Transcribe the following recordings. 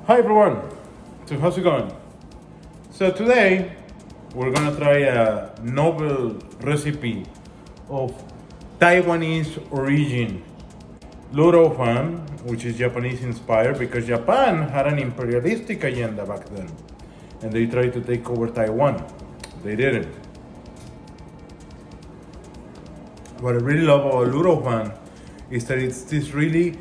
Hi everyone, so how's it going? So today we're gonna try a novel recipe of Taiwanese origin Lu Rou Fan, which is Japanese inspired because Japan had an imperialistic agenda back then and they tried to take over Taiwan. They didn't. What I really love about Lu Rou Fan is that it's this really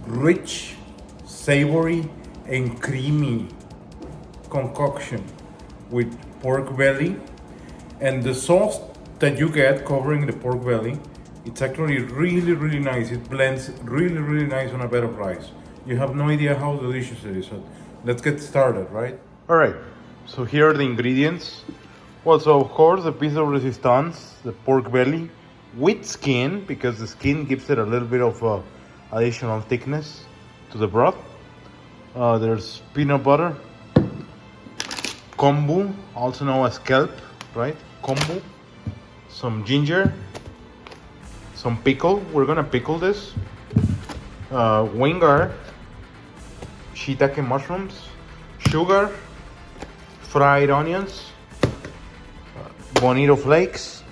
rich, savory, and creamy concoction with pork belly, and the sauce that you get covering the pork belly, it's actually really nice. It blends really nice on a bed of rice. You have no idea how delicious it is. So let's get started, right? All right, so here are the ingredients. Well, so of course the piece of resistance, the pork belly with skin, because the skin gives it a little bit of additional thickness to the broth. There's peanut butter, kombu, also known as kelp, right? Kombu, some ginger, some pickle. We're gonna pickle this. Wingar, shiitake mushrooms, sugar, fried onions, bonito flakes,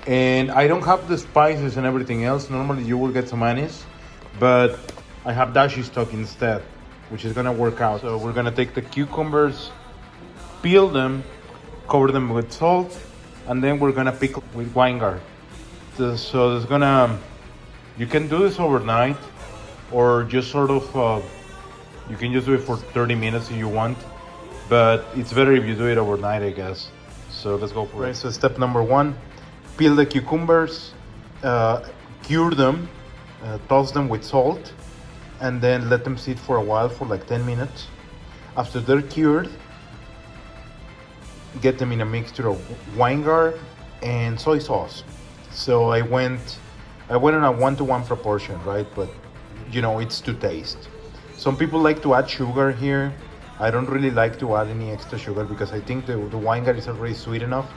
and I don't have the spices and everything else. Normally you will get some anise, but I have dashi stock instead, which is gonna work out. So we're gonna take the cucumbers, peel them, cover them with salt, and then we're gonna pickle with Wingar. So there's gonna, you can do this overnight, or just sort of, you can just do it for 30 minutes if you want, but it's better if you do it overnight, I guess. So let's go for it. So step number one, peel the cucumbers, cure them, toss them with salt, and then let them sit for a while, for like 10 minutes. After they're cured, get them in a mixture of Wingar and soy sauce. So I went on a 1-to-1 proportion, right? But you know, it's to taste. Some people like to add sugar here. I don't really like to add any extra sugar because I think the Wingar is already sweet enough.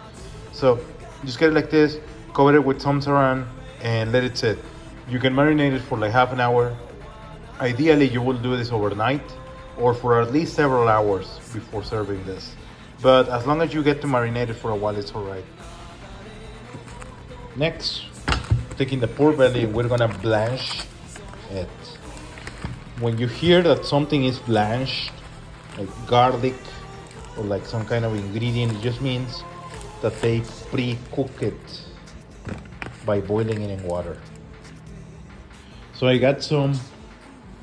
So just get it like this, cover it with some saran, and let it sit. You can marinate it for like half an hour. Ideally, you will do this overnight or for at least several hours before serving this. But as long as you get to marinate it for a while, it's all right. Next, taking the pork belly, we're gonna blanch it. When you hear that something is blanched, like garlic or like some kind of ingredient, it just means that they pre-cook it by boiling it in water. So I got some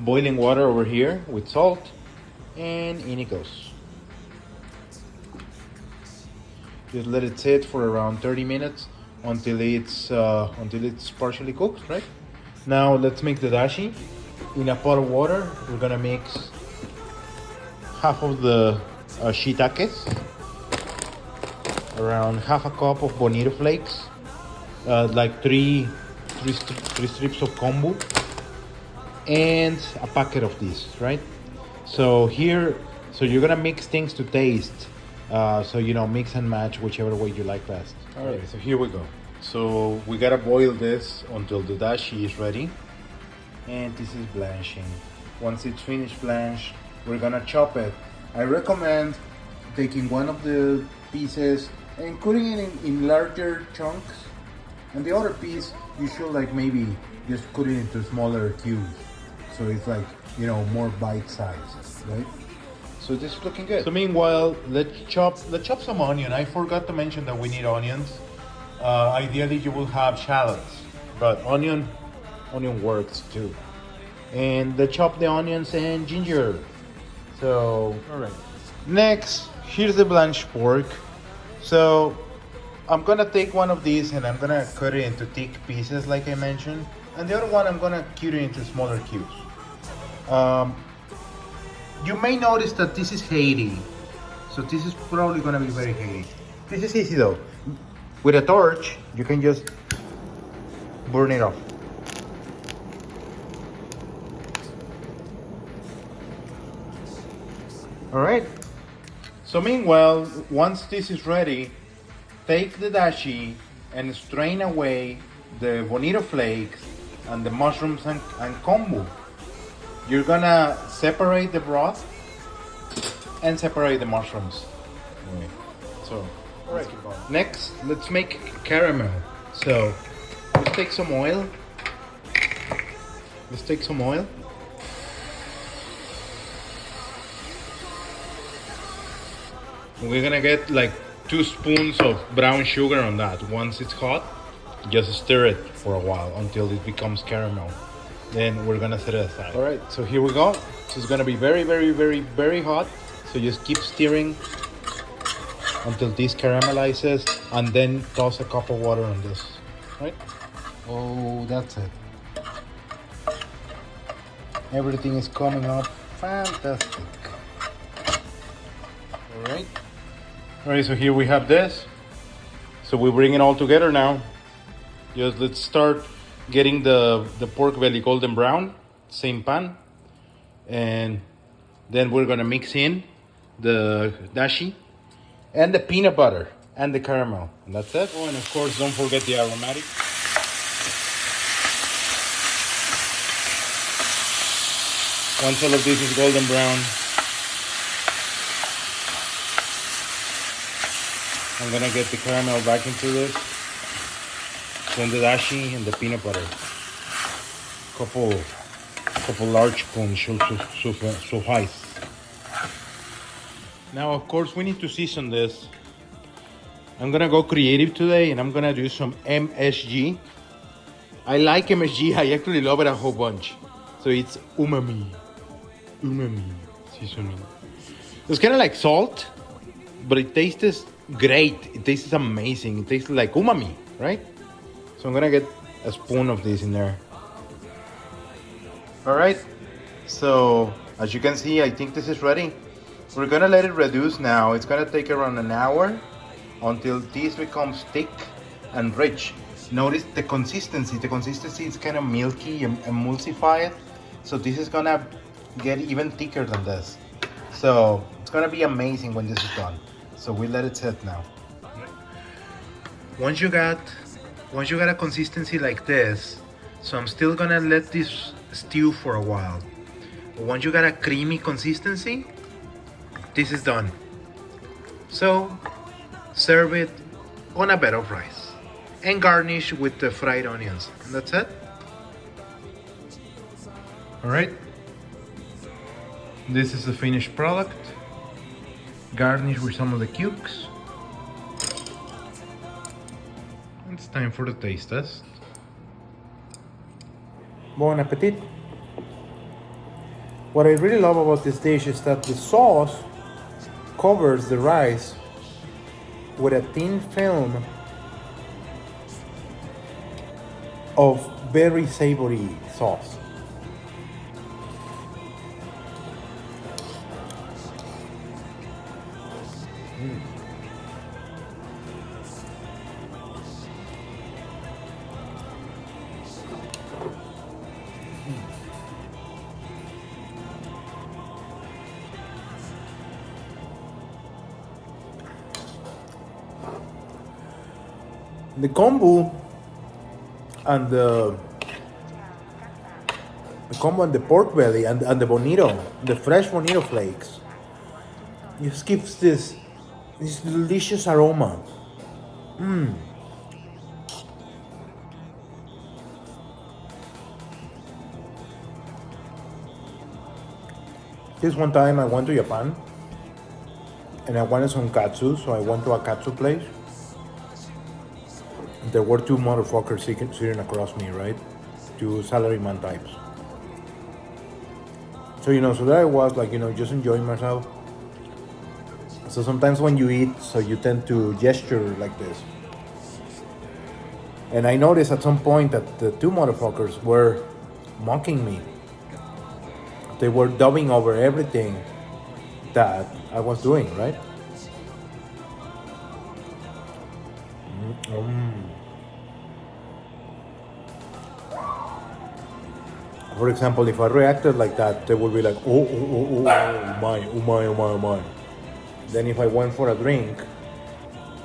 boiling water over here with salt, and in it goes. Just let it sit for around 30 minutes until it's partially cooked, right? Now let's make the dashi. In a pot of water, we're gonna mix half of the shiitakes, around half a cup of bonito flakes, like three strips of kombu, and a packet of these, right? So you're gonna mix things to taste. So you know, mix and match whichever way you like best. All right, so here we go. So we gotta boil this until the dashi is ready, and this is blanching. Once it's finished blanch, we're gonna chop it. I recommend taking one of the pieces and cutting it in larger chunks, and the other piece you should like maybe just cut it into smaller cubes, so it's like, you know, more bite sized, right? So this is looking good. So meanwhile, let's chop some onion. I forgot to mention that we need onions. Ideally, you will have shallots, but onion works too. And let's chop the onions and ginger. So, all right. Next, here's the blanched pork. So I'm gonna take one of these and I'm gonna cut it into thick pieces, like I mentioned, and the other one I'm gonna cut it into smaller cubes. You may notice that this is Haiti, so this is probably gonna be very Haiti. This is easy though. With a torch, you can just burn it off. All right. So meanwhile, once this is ready, take the dashi and strain away the bonito flakes and the mushrooms and kombu. You're gonna separate the broth and separate the mushrooms. Anyway, so all right. Next, let's make caramel. So let's take some oil. Let's take some oil. We're gonna get like 2 spoons of brown sugar on that. Once it's hot, just stir it for a while until it becomes caramel. Then we're gonna set it aside. All right, so here we go. So it's gonna be very, very, very, very hot. So just keep stirring until this caramelizes, and then toss a cup of water on this, right? Oh, that's it. Everything is coming up fantastic. All right. All right, so here we have this. So we bring it all together now. Just let's start getting the pork belly golden brown, same pan. And then we're gonna mix in the dashi and the peanut butter and the caramel. And that's it. Oh, and of course, don't forget the aromatic. Once all of this is golden brown, I'm gonna get the caramel back into this. Then the dashi and the peanut butter. Couple large spoons should suffice. Now, of course, we need to season this. I'm gonna go creative today, and I'm gonna do some MSG. I like MSG. I actually love it a whole bunch. So it's umami seasoning. It's kind of like salt, but it tastes great. It tastes amazing. It tastes like umami, right? So I'm gonna get a spoon of this in there. All right. So as you can see, I think this is ready. We're gonna let it reduce now. It's gonna take around an hour until this becomes thick and rich. Notice the consistency. The consistency is kind of milky and emulsified. So this is gonna get even thicker than this. So it's gonna be amazing when this is done. So we let it set now. Once you got a consistency like this, so I'm still gonna let this stew for a while. But once you got a creamy consistency, this is done. So serve it on a bed of rice and garnish with the fried onions. And that's it. All right. This is the finished product. Garnish with some of the cubes. It's time for the taste test. Bon appetit. What I really love about this dish is that the sauce covers the rice with a thin film of very savory sauce. The kombu and the pork belly and the bonito, the fresh bonito flakes, just gives this delicious aroma. This one time I went to Japan and I wanted some katsu, so I went to a katsu place. There were 2 motherfuckers sitting across me, right? 2 salaryman types. So, so there I was, like, just enjoying myself. So sometimes when you eat, so you tend to gesture like this. And I noticed at some point that the 2 motherfuckers were mocking me. They were dubbing over everything that I was doing, right? For example, if I reacted like that, they would be like, oh my. Then if I went for a drink,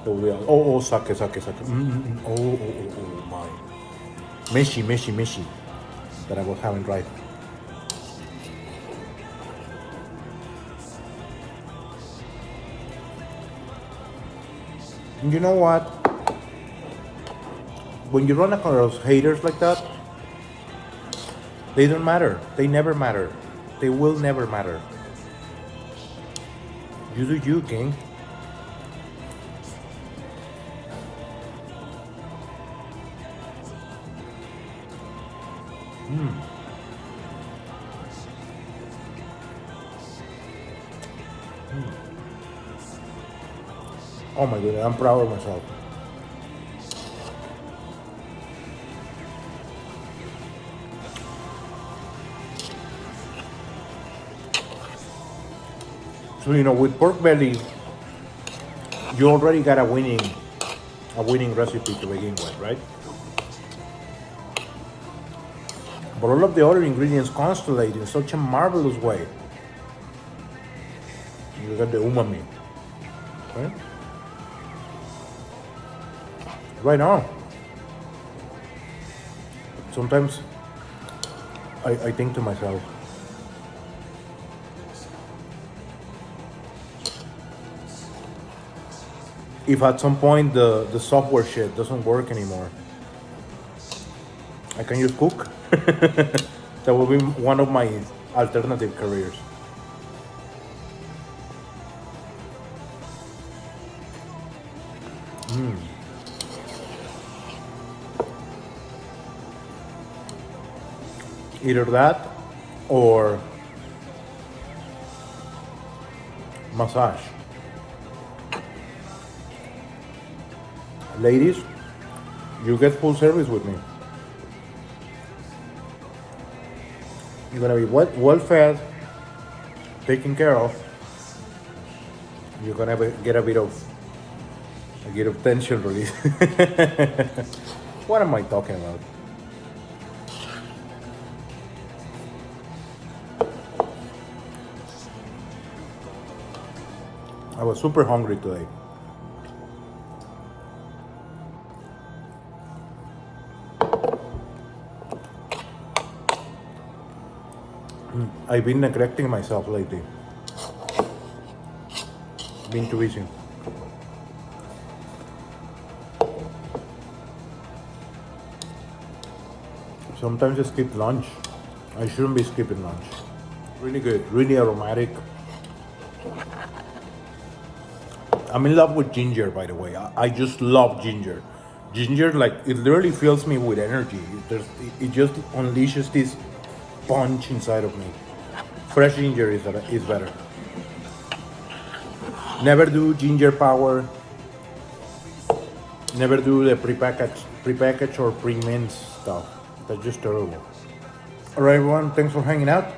they would be like, oh, sake. Oh, my. Meshi. That I was having right. And you know what? When you run across haters like that, they don't matter. They never matter. They will never matter. You do you, King. Oh my goodness, I'm proud of myself. So with pork belly, you already got a winning recipe to begin with, right? But all of the other ingredients constellate in such a marvelous way. You got the umami, right? Right now. Sometimes I think to myself, if at some point the software shit doesn't work anymore, I can just cook. That will be one of my alternative careers. Either that or massage. Ladies, you get full service with me. You're gonna be well fed, taken care of. You're gonna get a bit of tension release. What am I talking about? I was super hungry today. I've been neglecting myself lately. Been too busy. Sometimes I skip lunch. I shouldn't be skipping lunch. Really good, really aromatic. I'm in love with ginger, by the way. I just love ginger. Ginger, like, it literally fills me with energy. It just unleashes this punch inside of me. Fresh ginger is better. Never do ginger power. Never do the prepackaged or pre-minced stuff. That's just terrible. Alright everyone, thanks for hanging out.